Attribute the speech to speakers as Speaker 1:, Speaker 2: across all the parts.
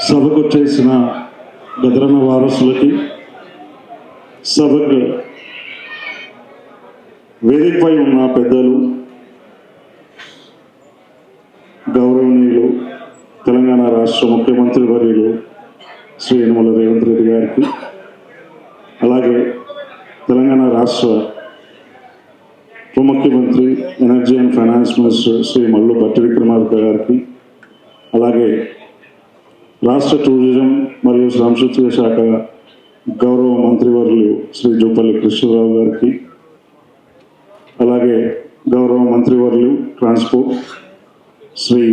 Speaker 1: సభకు చేసిన గదరన్న వారసులకి, సభకు వేదికపై ఉన్న పెద్దలు, గౌరవనీయులు తెలంగాణ రాష్ట్ర ముఖ్యమంత్రి వర్యులు శ్రీ యనమల రేవంత్ రెడ్డి గారికి, అలాగే తెలంగాణ రాష్ట్ర ఉప ముఖ్యమంత్రి energy and finance minister Shri Mallu Bhatti Vikramarka గారికి, అలాగే రాష్ట్ర టూరిజం మరియు సాంస్కృతిక శాఖ గౌరవ మంత్రివర్యులు శ్రీ జూపల్లి కృష్ణరావు గారికి, అలాగే గౌరవ మంత్రివర్యులు ట్రాన్స్పోర్ట్ శ్రీ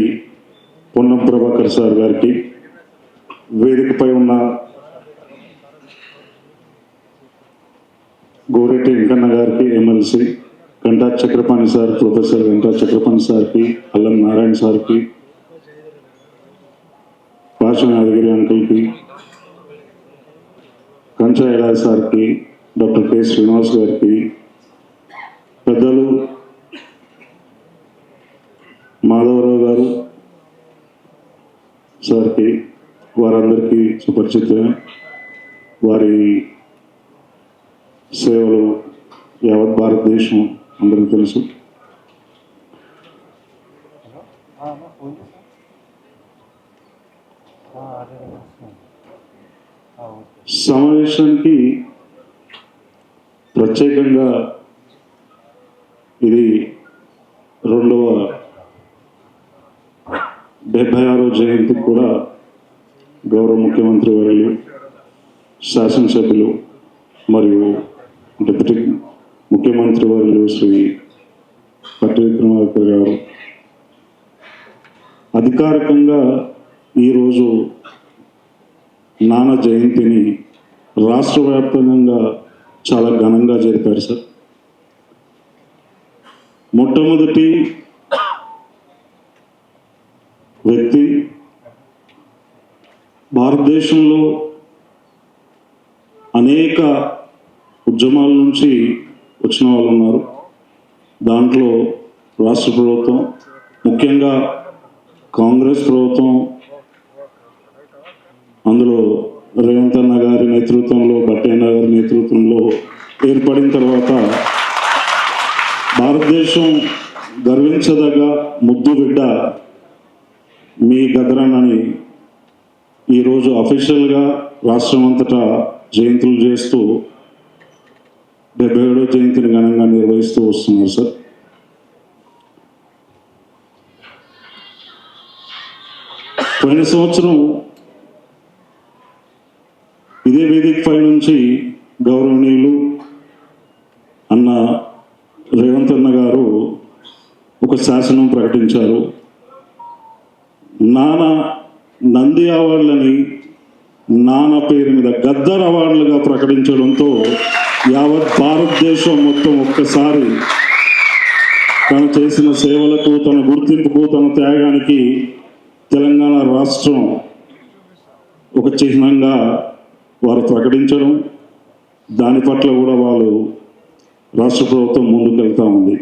Speaker 1: పొన్నం ప్రభాకర్ సార్ గారికి, వేదికపై ఉన్న గోరెట్టి వెంకన్న గారికి, MLC Ganta Chakrapani sir, professor Ganta Chakrapani సార్కి, అల్లం నారాయణ సార్కి, పాషం యాదగిరి అంకుల్కి, కంచా ఎలాయ్ సార్కి, డాక్టర్ కె శ్రీనివాస్ గారికి, పెద్దలు మాధవరావు గారు సార్కి, వారందరికీ సుపరిచితమే. వారి సేవలు యావత్ భారతదేశం అందరికీ తెలుసు. సమావేశానికి ప్రత్యేకంగా ఇది 76వ జయంతికి కూడా గౌరవ ముఖ్యమంత్రి వర్యులు, శాసనసభ్యులు మరియు డిప్యూటీ ముఖ్యమంత్రి వర్యులు శ్రీ భట్టి విక్రమార్క గారు అధికారికంగా ఈరోజు నాన్న జయంతిని రాష్ట్ర వ్యాప్తంగా చాలా ఘనంగా జరిపారు సార్. మొట్టమొదటి వ్యక్తి, భారతదేశంలో అనేక ఉద్యమాల నుంచి వచ్చిన వాళ్ళు ఉన్నారు. దాంట్లో రాష్ట్ర ప్రభుత్వం, ముఖ్యంగా కాంగ్రెస్ ప్రభుత్వం, అందులో రేవంత్ అన్న గారి నేతృత్వంలో, భట్టి అన్న గారి నేతృత్వంలో ఏర్పడిన తర్వాత భారతదేశం గర్వించదగ్గ ముద్దు బిడ్డ మీ గదరన్నని ఈరోజు అఫీషియల్గా రాష్ట్రం అంతటా జయంతులు చేస్తూ 77వ జయంతిని ఘనంగా నిర్వహిస్తూ వస్తున్నారు సార్. పోయిన సంవత్సరం ఇదే వేదికపై నుంచి గౌరవనీయులు అన్న రేవంత్ అన్న గారు ఒక శాసనం ప్రకటించారు. నాన్న నంది అవార్డులని నాన్న పేరు మీద గద్దర్ అవార్డులుగా ప్రకటించడంతో యావత్ భారతదేశం మొత్తం ఒక్కసారి తను చేసిన సేవలకు, తన గుర్తింపుకు, తన త్యాగానికి తెలంగాణ రాష్ట్రం ఒక చిహ్నంగా వారు ప్రకటించడం, దాని పట్ల కూడా వాళ్ళు రాష్ట్ర ప్రభుత్వం ముందుకెళ్తా ఉంది.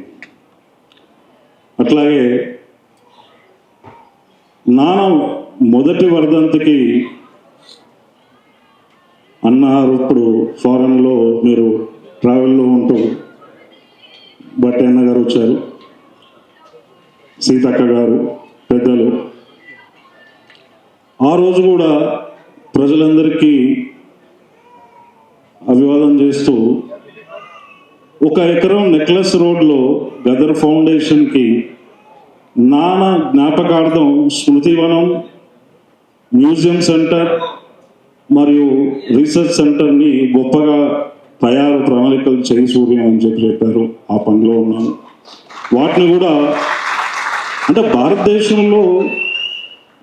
Speaker 1: అట్లాగే నాన్న మొదటి వర్ధంతికి అన్నారు, ఇప్పుడు ఫారెన్లో మీరు ట్రావెల్లో ఉంటూ భట్టి అన్న గారు వచ్చారు, సీతక్క గారు, పెద్దలు. ఆ రోజు కూడా ప్రజలందరికీ అభివాదం చేస్తూ 1 ఎకరం నెక్లెస్ రోడ్లో గదర్ ఫౌండేషన్కి నాన్న జ్ఞాపకార్థం స్మృతివనం, మ్యూజియం సెంటర్ మరియు రీసెర్చ్ సెంటర్ని గొప్పగా ప్రణాళికలు చేసి అని చెప్పారు. ఆ పనిలో ఉన్నాను. వాటిని కూడా అంటే భారతదేశంలో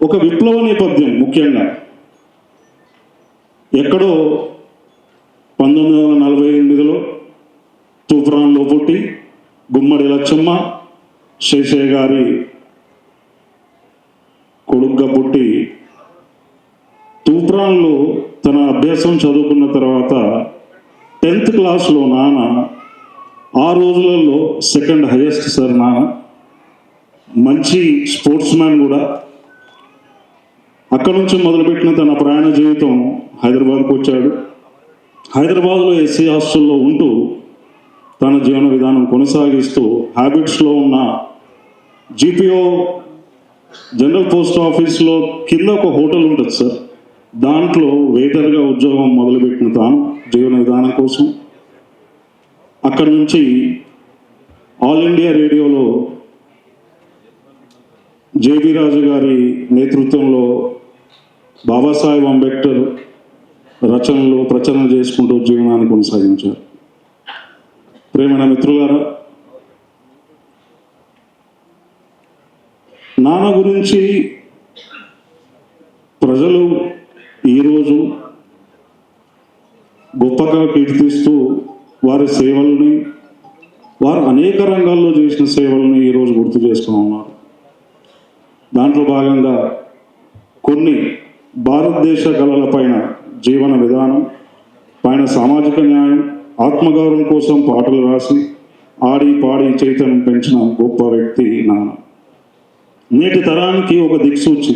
Speaker 1: ఒక విప్లవ నేపథ్యం, ముఖ్యంగా ఎక్కడో 1948లో తూప్రాన్లో పుట్టి గుమ్మడి లచ్చమ్మ శేషయ్య గారి కొడుగ్గా పుట్టి తూప్రాన్లో తన అభ్యాసం చదువుకున్న తర్వాత 10th క్లాస్లో నాన్న ఆ రోజులలో 2nd హైయెస్ట్ సార్ నాన్న. మంచి స్పోర్ట్స్ మ్యాన్ కూడా. అక్కడ నుంచి మొదలుపెట్టిన తన ప్రయాణ జీవితం హైదరాబాద్కు వచ్చాడు. హైదరాబాద్లో ఎస్సీ హాస్టల్లో ఉంటూ తన జీవన విధానం కొనసాగిస్తూ హ్యాబిట్స్లో ఉన్న జీపీఓ జనరల్ పోస్ట్ ఆఫీస్లో కింద ఒక హోటల్ ఉంటుంది సార్, దాంట్లో వెయిటర్గా ఉద్యోగం మొదలుపెట్టిన తాను జీవన విధానం కోసం అక్కడి నుంచి ఆల్ ఇండియా రేడియోలో జేబీ రాజు గారి నేతృత్వంలో బాబాసాహెబ్ అంబేద్కర్ రచనలు ప్రచురణ చేసుకుంటూ జీవనాన్ని కొనసాగించారు. ప్రేమైన మిత్రులారా, నాన్న గురించి ప్రజలు ఈరోజు గొప్పగా కీర్తిస్తూ వారి సేవల్ని, వారు అనేక రంగాల్లో చేసిన సేవల్ని ఈరోజు గుర్తు చేస్తూ ఉన్నారు. దాంట్లో భాగంగా కొన్ని భారతదేశ కళలపైన జీవన విధానం పైన సామాజిక న్యాయం, ఆత్మగౌరవం కోసం పాటలు రాసి ఆడి పాడి చైతన్యం పెంచిన గొప్ప వ్యక్తి నాన్న. నేటి తరానికి ఒక దిక్సూచి,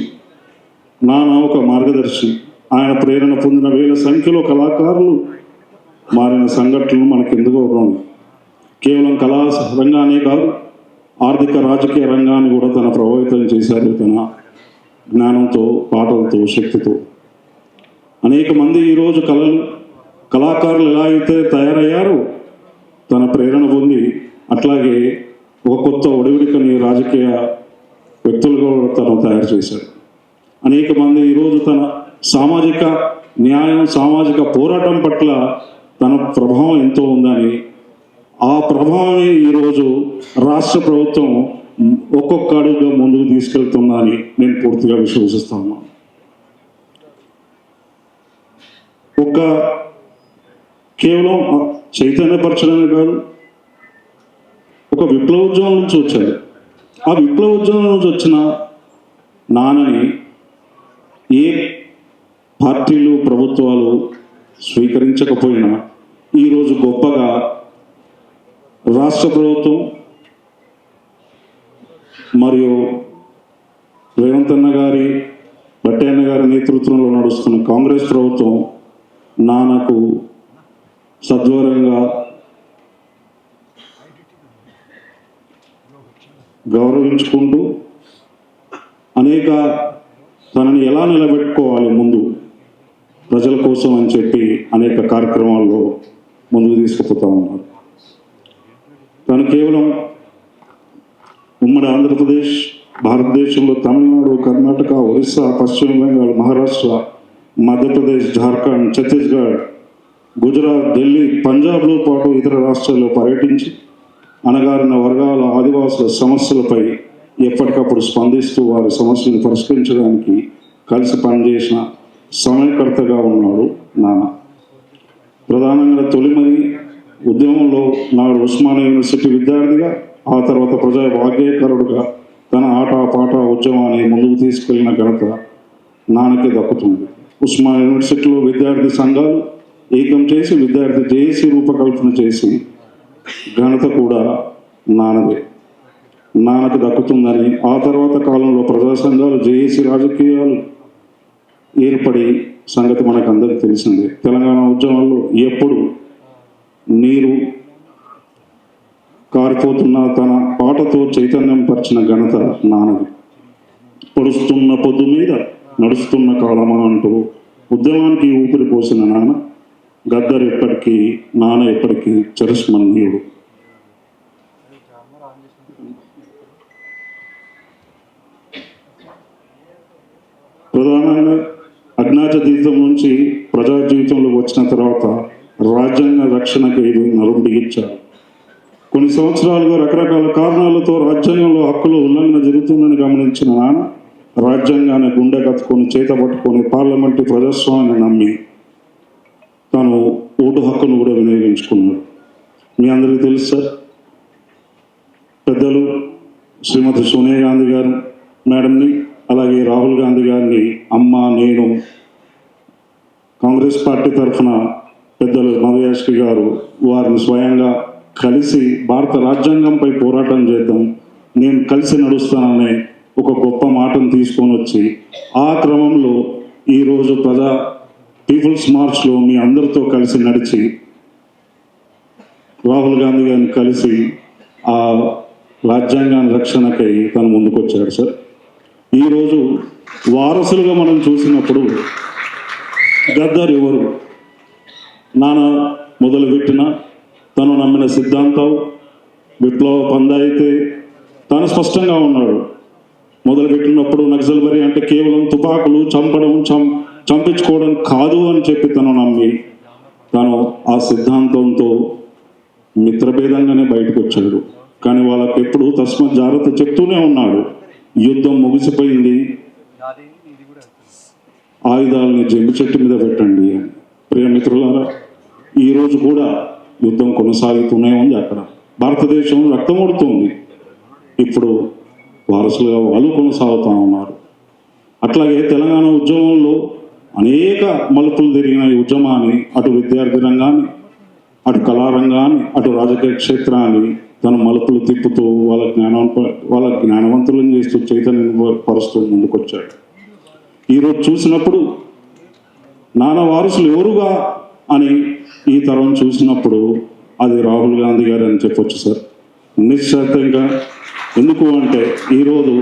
Speaker 1: నాన్న ఒక మార్గదర్శి. ఆయన ప్రేరణ పొందిన వేల సంఖ్యలో కళాకారులు మారిన సంఘటనలు మనకెందుకో ఉన్నాయి. కేవలం కళా రంగానే కాదు, ఆర్థిక రాజకీయ రంగాన్ని కూడా తన ప్రభావితం చేశారు. తన జ్ఞానంతో, పాటలతో, శక్తితో అనేక మంది ఈరోజు కళాకారులు ఎలా అయితే తయారయ్యారో తన ప్రేరణ పొంది అట్లాగే ఒక కొత్త ఒడివిడికని రాజకీయ వ్యక్తులుగా కూడా తను తయారు చేశాడు. అనేక మంది ఈరోజు తన సామాజిక న్యాయం, సామాజిక పోరాటం పట్ల తన ప్రభావం ఎంతో ఉందని, ఆ ప్రభావాన్ని ఈరోజు రాష్ట్ర ప్రభుత్వం ఒక్కొక్క అడుగుగా ముందుకు తీసుకెళ్తుందని నేను పూర్తిగా విశ్వసిస్తాను. ఒక కేవలం చైతన్యపరచడమే కాదు, ఒక విప్లవోద్యమం నుంచి వచ్చాడు. ఆ విప్లవోద్యమం నుంచి వచ్చిన నాన్నని ఏ పార్టీలు, ప్రభుత్వాలు స్వీకరించకపోయినా ఈరోజు గొప్పగా రాష్ట్ర ప్రభుత్వం మరియు రేవంత్ అన్న గారి, భట్టి అన్న గారి నేతృత్వంలో నడుస్తున్న కాంగ్రెస్ ప్రభుత్వం నాన్నకు సద్వరంగా గౌరవించుకుంటూ అనేక తనని ఎలా నిలబెట్టుకోవాలి ముందు ప్రజల కోసం అని చెప్పి అనేక కార్యక్రమాల్లో ముందుకు తీసుకుపోతూ ఉన్నారు. తను కేవలం ఉమ్మడి ఆంధ్రప్రదేశ్, భారతదేశంలో తమిళనాడు, కర్ణాటక, ఒరిస్సా, పశ్చిమ బెంగాల్, మహారాష్ట్ర, మధ్యప్రదేశ్, జార్ఖండ్, ఛత్తీస్గఢ్, గుజరాత్, ఢిల్లీ, పంజాబ్లో పాటు ఇతర రాష్ట్రాల్లో పర్యటించి అణగారిన వర్గాల, ఆదివాసుల సమస్యలపై ఎప్పటికప్పుడు స్పందిస్తూ వారి సమస్యలను పరిష్కరించడానికి కలిసి పనిచేసిన సమయకర్తగా ఉన్నాడు నాన్న. ప్రధానంగా తొలిమది ఉద్యమంలో నాడు ఉస్మానియా యూనివర్సిటీ విద్యార్థిగా, ఆ తర్వాత ప్రజా వాగ్గేయకారుడుగా తన ఆట పాట ఉద్యమాన్ని ముందుకు తీసుకెళ్లిన ఘనత నాన్నకే దక్కుతుంది. ఉస్మానియా యూనివర్సిటీలో విద్యార్థి సంఘాలు ఏకం చేసి విద్యార్థి జేఏసీ రూపకల్పన చేసి ఘనత కూడా నాన్నకు దక్కుతుందని, ఆ తర్వాత కాలంలో ప్రజా సంఘాలు, జేఏసీ రాజకీయాలు ఏర్పడి సంగతి మనకు అందరికీ తెలిసిందే. తెలంగాణ ఉద్యమంలో ఎప్పుడు నీరు కారిపోతున్న తన పాటతో చైతన్యం పరిచిన ఘనత నాన్నది. పొడుస్తున్న పొద్దు మీద నడుస్తున్న కాలమా అంటూ ఉద్యమానికి ఊపిరి పోసిన నాన్న, గద్దర్ ఎప్పటికీ, నాన్న ఎప్పటికీ చిరస్మరణీయుడు. ప్రధానంగా అజ్ఞాత జీవితం నుంచి ప్రజా జీవితంలోకి వచ్చిన తర్వాత రాజ్యాంగ రక్షణకు ఇది నడుం బిగించారు. కొన్ని సంవత్సరాలుగా రకరకాల కారణాలతో రాజ్యాంగంలో హక్కుల ఉల్లంఘన జరుగుతుందని గమనించిన నాన్న రాజ్యాంగాన్ని గుండె కత్తుకొని చేత పట్టుకొని పార్లమెంటు ప్రజాస్వామ్యాన్ని నమ్మి తాను ఓటు హక్కును కూడా వినియోగించుకున్నాడు. మీ అందరికీ తెలుసు సార్, పెద్దలు శ్రీమతి సోనియా గాంధీ గారు మేడంని, అలాగే రాహుల్ గాంధీ గారిని అమ్మ, నేను కాంగ్రెస్ పార్టీ తరఫున పెద్దలు నవయాష్కి గారు వారిని స్వయంగా కలిసి భారత రాజ్యాంగంపై పోరాటం చేద్దాం, నేను కలిసి నడుస్తానని ఒక గొప్ప మాటను తీసుకొని వచ్చి ఆ క్రమంలో ఈరోజు పీపుల్స్ మార్చ్లో మీ అందరితో కలిసి నడిచి రాహుల్ గాంధీ గారిని కలిసి ఆ రాజ్యాంగాన్ని రక్షణకై తను ముందుకొచ్చాడు సార్. ఈరోజు వారసులుగా మనం చూసినప్పుడు గద్దర్ ఎవరు, నాన్న మొదలుపెట్టిన తను నమ్మిన సిద్ధాంతం విప్లవ పంద అయితే తను స్పష్టంగా ఉన్నాడు. మొదలుపెట్టినప్పుడు నక్సల్బరీ అంటే కేవలం తుపాకులు చంపడం చంపించుకోవడం కాదు అని చెప్పి తను నమ్మి తను ఆ సిద్ధాంతంతో మిత్రభేదంగానే బయటకు వచ్చాడు. కానీ వాళ్ళకి ఎప్పుడు తస్మత్ జాగ్రత్త చెప్తూనే ఉన్నాడు, యుద్ధం ముగిసిపోయింది, ఆయుధాలని జంగు చెట్టు మీద పెట్టండి అని. ప్రియమిత్రులారా, ఈరోజు కూడా యుద్ధం కొనసాగుతూనే ఉంది. అక్కడ భారతదేశం రక్తమూడుతుంది. ఇప్పుడు వారసులుగా వాళ్ళు కొనసాగుతూ ఉన్నారు. అట్లాగే తెలంగాణ ఉద్యమంలో అనేక మలుపులు తిరిగిన ఈ ఉద్యమాన్ని అటు విద్యార్థి రంగాన్ని, అటు కళారంగాన్ని, అటు రాజకీయ క్షేత్రాన్ని తన మలుపులు తిప్పుతూ వాళ్ళ జ్ఞానవంతులను చేస్తూ చైతన్యం పరుస్తూ ముందుకొచ్చాడు. ఈరోజు చూసినప్పుడు నాన్న వారసులు ఎవరుగా అని ఈ తరం చూసినప్పుడు అది రాహుల్ గాంధీ గారు అని చెప్పొచ్చు సార్, నిశ్శబ్దంగా. ఎందుకు అంటే ఈరోజు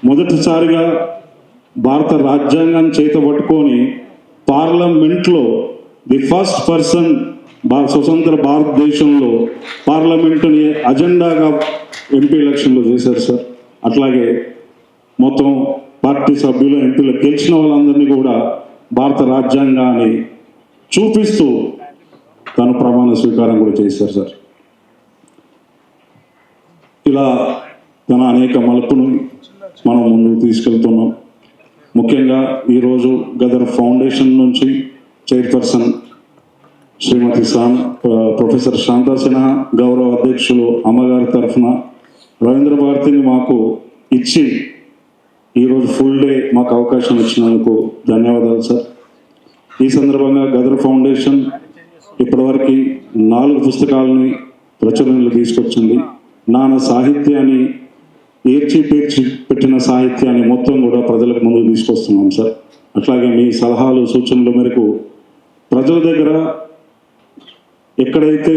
Speaker 1: మొదటిసారిగా భారత రాజ్యాంగాన్ని చేతబట్టుకొని పార్లమెంట్లో ది ఫస్ట్ పర్సన్ స్వతంత్ర భారతదేశంలో పార్లమెంటుని అజెండాగా ఎంపీ ఎలక్షన్లో చేశారు సార్. అట్లాగే మొత్తం పార్టీ సభ్యులు ఎంపీలు గెలిచిన వాళ్ళందరినీ కూడా భారత రాజ్యాంగాన్ని చూపిస్తూ తను ప్రమాణ స్వీకారం కూడా చేశారు సార్. ఇలా తన అనేక మలుపును మనం ముందుకు తీసుకెళ్తున్నాం. ముఖ్యంగా ఈరోజు గదర్ ఫౌండేషన్ నుంచి చైర్పర్సన్ శ్రీమతి ప్రొఫెసర్ శాంతా సిన్హా, గౌరవ అధ్యక్షులు అమ్మగారి తరఫున రవీంద్ర భారతిని మాకు ఇచ్చి ఈరోజు ఫుల్ డే మాకు అవకాశం ఇచ్చినందుకు ధన్యవాదాలు సార్. ఈ సందర్భంగా గదర్ ఫౌండేషన్ ఇప్పటివరకు 4 పుస్తకాలని ప్రచురణలు తీసుకొచ్చింది. నాన్న సాహిత్యాన్ని పేర్చి పెట్టిన సాహిత్యాన్ని మొత్తం కూడా ప్రజలకు ముందుకు తీసుకొస్తున్నాం సార్. అట్లాగే మీ సలహాలు సూచనల మేరకు ప్రజల దగ్గర ఎక్కడైతే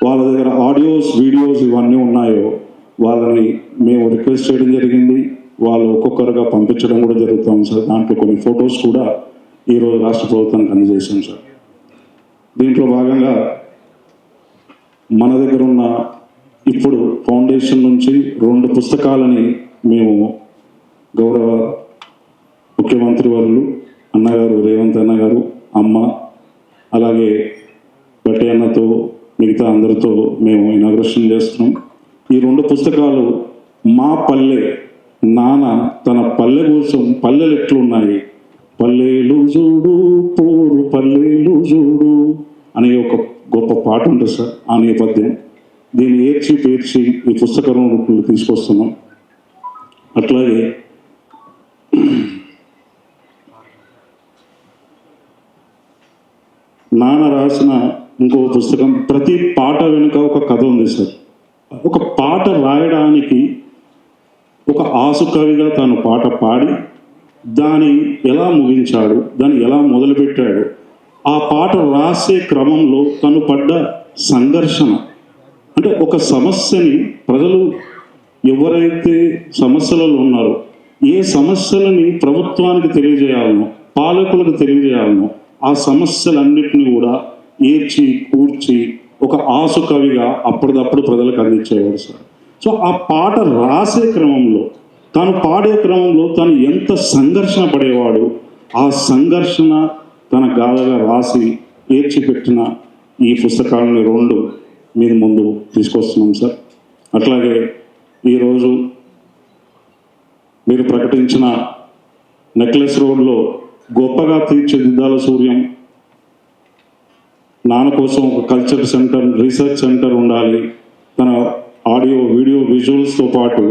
Speaker 1: వాళ్ళ దగ్గర ఆడియోస్ వీడియోస్ ఇవన్నీ ఉన్నాయో వాళ్ళని మేము రిక్వెస్ట్ చేయడం జరిగింది. వాళ్ళు ఒక్కొక్కరుగా పంపించడం కూడా జరుగుతాం సార్. దాంట్లో కొన్ని ఫొటోస్ కూడా ఈరోజు రాష్ట్ర ప్రభుత్వానికి అందజేశాం సార్. దీంట్లో భాగంగా మన దగ్గర ఉన్న ఇప్పుడు ఫౌండేషన్ నుంచి 2 పుస్తకాలని మేము గౌరవ ముఖ్యమంత్రి వారు అన్నగారు రేవంత్ అన్న గారు, అమ్మ, అలాగే బట్టి అన్నతో మిగతా అందరితో మేము ఇనాగ్రేషన్ చేస్తున్నాం. ఈ 2 పుస్తకాలు మా పల్లె, నాన్న తన పల్లె కోసం పల్లెలు ఎట్లున్నాయి, పల్లెలు చూడు పోరు పల్లెలు చూడు అనే ఒక గొప్ప పాట ఉంటుంది సార్. ఆ నేపథ్యం దీన్ని పేర్చి ఈ పుస్తకం రూపంలో తీసుకొస్తున్నాం. అట్లాగే నాన్న రాసిన ఇంకో పుస్తకం, ప్రతి పాట వెనుక ఒక కథ ఉంది సార్. ఒక పాట రాయడానికి ఒక ఆసుకవిగా తాను పాట పాడి దాన్ని ఎలా ముగించాడు, దాన్ని ఎలా మొదలుపెట్టాడు, ఆ పాట రాసే క్రమంలో తను పడ్డ సంఘర్షణ, అంటే ఒక సమస్యని ప్రజలు ఎవరైతే సమస్యలలో ఉన్నారో ఏ సమస్యలని ప్రభుత్వానికి తెలియజేయాలనో పాలకులకు తెలియజేయాలనో ఆ సమస్యలన్నింటినీ కూడా కూర్చి ఒక ఆసుకవిగా అప్పటిదప్పుడు ప్రజలకు అందించేవాడు సార్. సో ఆ పాట రాసే క్రమంలో తాను పాడే క్రమంలో తను ఎంత సంఘర్షణ పడేవాడు, ఆ సంఘర్షణ తన గాథగా రాసి పెట్టిన ఈ పుస్తకాలని 2 మీరు ముందు తీసుకొస్తున్నాం సార్. అట్లాగే ఈరోజు మీరు ప్రకటించిన నెక్లెస్ రోడ్లో గొప్పగా తీర్చిదిద్దాల సూర్యం, నాన్న కోసం ఒక కల్చర్ సెంటర్, రీసెర్చ్ సెంటర్ ఉండాలి. తన ఆడియో వీడియో విజువల్స్తో పాటు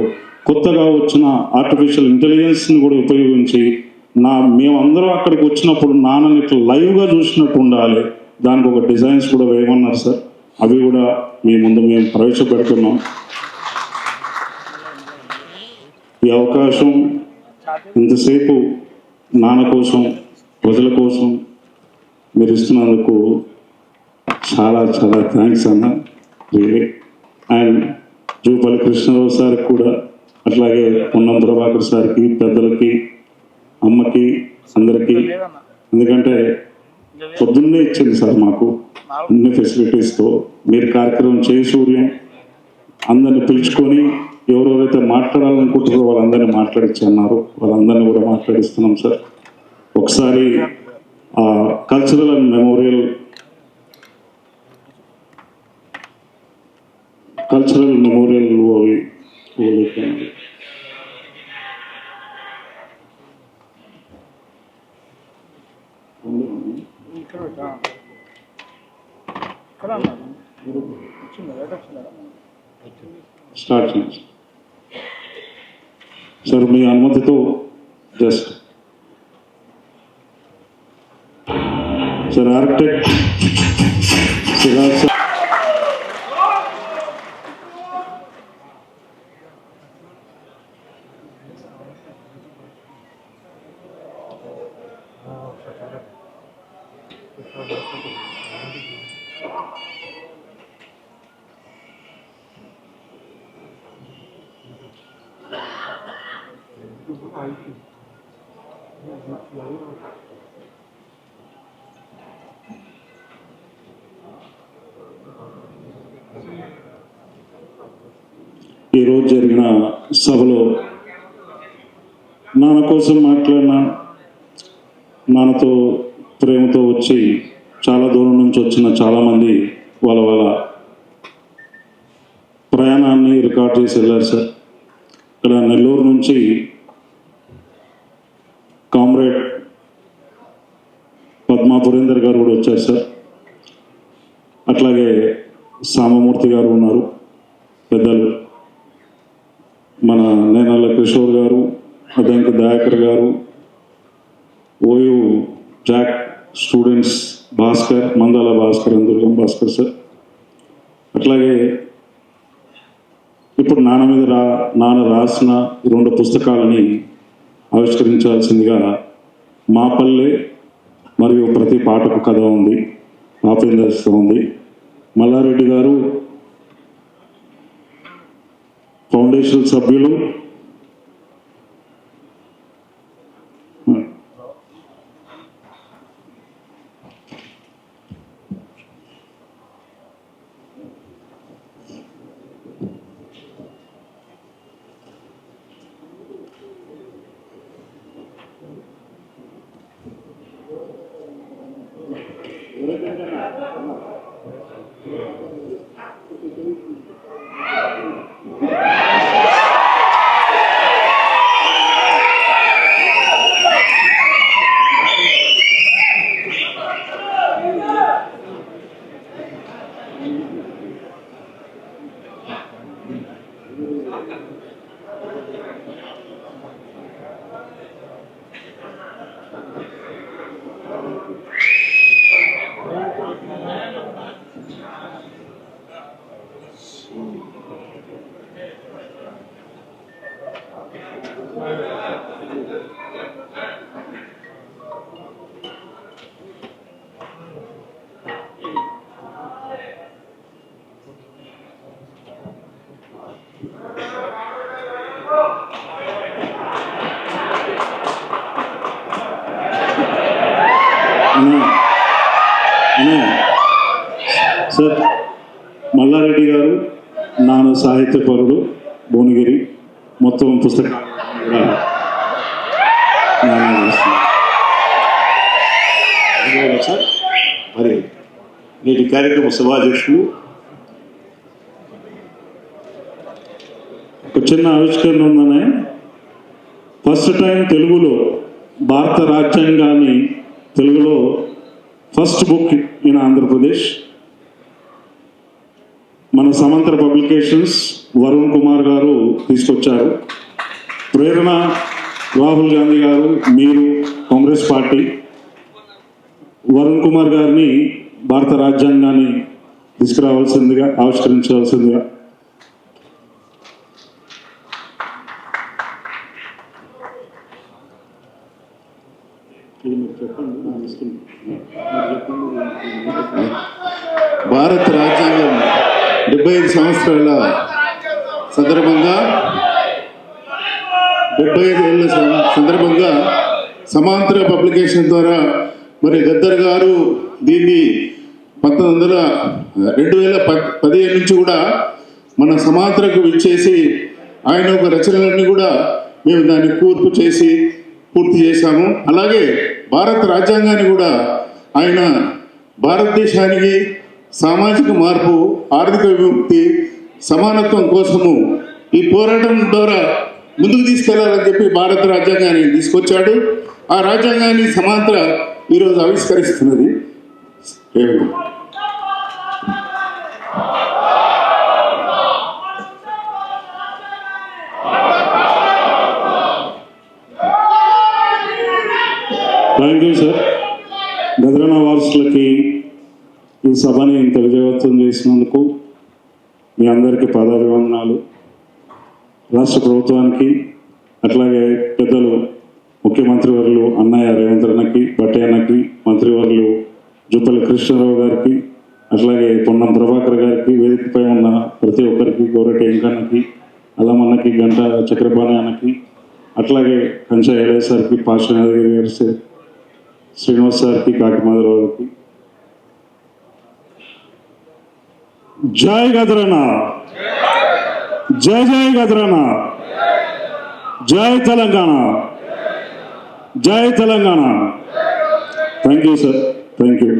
Speaker 1: కొత్తగా వచ్చిన ఆర్టిఫిషియల్ ఇంటెలిజెన్స్ని కూడా ఉపయోగించి మేమందరం అక్కడికి వచ్చినప్పుడు నాన్నని ఇట్లా లైవ్గా చూసినట్టు ఉండాలి. దానికి ఒక డిజైన్స్ కూడా వేయమన్నారు సార్. అవి కూడా మీ ముందు మేము ప్రవేశపెడుతున్నాం. ఈ అవకాశం ఇంతసేపు నాన్న కోసం, ప్రజల కోసం మీరు ఇస్తున్నందుకు చాలా చాలా థ్యాంక్స్ అన్న. రియలీ. అండ్ జూపల్లి కృష్ణరావు సార్కి కూడా, అట్లాగే పొన్నం ప్రభాకర్ సార్కి, పెద్దలకి, అమ్మకి, అందరికీ. ఎందుకంటే పొద్దున్నే ఇచ్చింది సార్ మాకు అన్ని ఫెసిలిటీస్తో. మీరు కార్యక్రమం చేయి సూర్యం అందరిని పిలుచుకొని ఎవరెవరైతే మాట్లాడాలనుకుంటారో వాళ్ళందరినీ మాట్లాడించి అన్నారు. వాళ్ళందరినీ కూడా మాట్లాడిస్తున్నాం సార్. ఒకసారి కల్చరల్ అండ్ మెమోరియల్ స్టార్ట్ చేయండి సార్. మీ అనుమతితో just sir architect Siraj sir. ఈరోజు జరిగిన సభలో నాన్న కోసం మాట్లాడిన, నాన్నతో ప్రేమతో వచ్చి చాలా దూరం నుంచి వచ్చిన చాలామంది వాళ్ళ వాళ్ళ ప్రయాణాన్ని రికార్డ్ చేసి వెళ్ళారు సార్. ఇక్కడ నెల్లూరు నుంచి కామ్రేడ్ పద్మా పురేందర్ గారు కూడా వచ్చారు సార్. అట్లాగే సామమూర్తి గారు ఉన్నారు, పెద్దలు. మన నేనాల కిషోర్ గారు, అదంక దయాకర్ గారు, OU JAC students Bhaskar, Mandala Bhaskar, Durgam Bhaskar sir. అట్లాగే ఇప్పుడు నాన్న రాసిన 2 పుస్తకాలని ఆవిష్కరించాల్సిందిగా మా పల్లె మరియు ప్రతి పాటకు కథ ఉంది, ఆపేందర్స్తో ఉంది. మల్లారెడ్డి గారు ఫౌండేషన్ సభ్యులు. సార్ మల్లారెడ్డి గారు నాన్న సాహిత్యపరుడు, భువనగిరి. మొత్తం పుస్తకాలు
Speaker 2: సార్. మరి నేటి కార్యక్రమ సభాధ్యక్షులు
Speaker 1: ఒక చిన్న ఆవిష్కరణ ఉందనే. ఫస్ట్ టైం తెలుగులో భారత రాజ్యాంగాన్ని తెలుగులో ఫస్ట్ బుక్ ఇన్ ఆంధ్రప్రదేశ్. మన సమంతర పబ్లికేషన్స్ వరుణ్ కుమార్ గారు తీసుకొచ్చారు. ప్రేరణ రాహుల్ గాంధీ గారు, మీరు కాంగ్రెస్ పార్టీ, వరుణ్ కుమార్ గారిని భారత రాజ్యాంగాన్ని తీసుకురావాల్సిందిగా, ఆవిష్కరించాల్సిందిగా. ఇది మీరు చెప్పండి, నేను ఇస్తున్నాను. మీరు చెప్పండి.
Speaker 2: భారత రాజ్యాంగం 75 సంవత్సరాల సందర్భంగా 75 ఏళ్ళ సందర్భంగా సమాంతర పబ్లికేషన్ ద్వారా మరి గద్దర్ గారు దీన్ని 2015 నుంచి కూడా మన సమాంతరకు విచ్చేసి ఆయన ఒక రచనలన్నీ కూడా మేము దాన్ని కూర్పు చేసి పూర్తి చేశాము. అలాగే భారత రాజ్యాంగాన్ని కూడా ఆయన భారతదేశానికి సామాజిక మార్పు, ఆర్థిక విముక్తి, సమానత్వం కోసము ఈ పోరాటం ద్వారా ముందుకు తీసుకెళ్లాలని చెప్పి భారత రాజ్యాంగాన్ని తీసుకొచ్చాడు. ఆ రాజ్యాంగాన్ని సమాంతర ఈరోజు ఆవిష్కరిస్తున్నది.
Speaker 1: Thank you sir. గద్రన్న వారసులకి ఈ సభని ఇంత విజయవంతం చేసినందుకు మీ అందరికీ పాదాభివందనాలు. రాష్ట్ర ప్రభుత్వానికి, అట్లాగే పెద్దలు ముఖ్యమంత్రి వర్యులు అన్నయ్య రేవంత్ అన్నకి, బట్టే అన్నకి, మంత్రివర్యులు జుప్పల్లి కృష్ణారావు గారికి, అట్లాగే పొన్నం ప్రభాకర్ గారికి, వేదికపై ఉన్న ప్రతి ఒక్కరికి, గోరటి వెంకన్నకి, అల్లమన్నకి, గంట చక్రపాణి అన్నకి, అట్లాగే కంచా ఏలయ్య సార్కి, పార్శ్వనాథగిరి గారి శ్రీనివాస్ సార్కి, కాకిమాధరావు గారికి. జై గద్రన్న, జై జై గద్రన్న, జై తెలంగాణ, జై Telangana. Thank you sir, thank you.